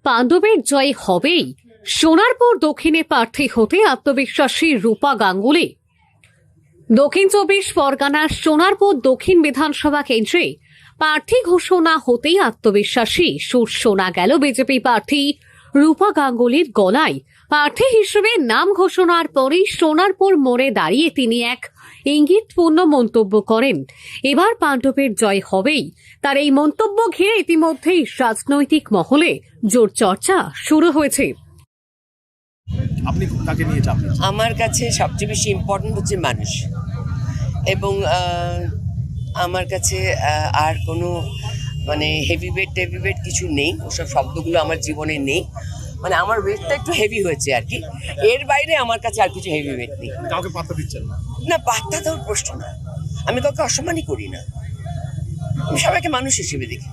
পাণ্ডবের জয় হবেই। সোনারপুর দক্ষিণে প্রার্থী হতে আত্মবিশ্বাসী রূপা গাঙ্গুলি। দক্ষিণ 24 পরগনার সোনারপুর দক্ষিণ বিধানসভা কেন্দ্রে প্রার্থী ঘোষণা হতেই আত্মবিশ্বাসী সুর শোনা গেল বিজেপি প্রার্থী রূপা গাঙ্গুলির গলায়। প্রার্থী হিসেবে নাম ঘোষণার পরেই সোনারপুর মোড়ে দাঁড়িয়ে তিনি এক ইঙ্গিতপূর্ণ মন্তব্য করেন। এবার পাণ্ডবের জয় হবেই। তার এই মন্তব্য ঘিরে ইতিমধ্যেই রাজনৈতিক মহলে জোর চর্চা শুরু হয়েছে। আপনি কাকে নিয়ে চাপেন? আমার কাছে সবচেয়ে বেশি ইম্পর্টেন্ট হচ্ছে মানুষ, এবং আমার কাছে আর কোনো হেভি ওয়েট কিছু নেই। ওসব শব্দগুলো আমার জীবনে নেই। আমার ওয়েটটা একটু হেভি হয়েছে আর কি। এর বাইরে আমার কাছে আর কিছু হেভি ওয়েট নেই। কাউকে পাত্তা দিচ্ছেন না? না, পাত্তা দেওয়ার প্রশ্ন না। আমি কাউকে অসম্মানই করি না, আমি সবাইকে মানুষ হিসেবে দেখি।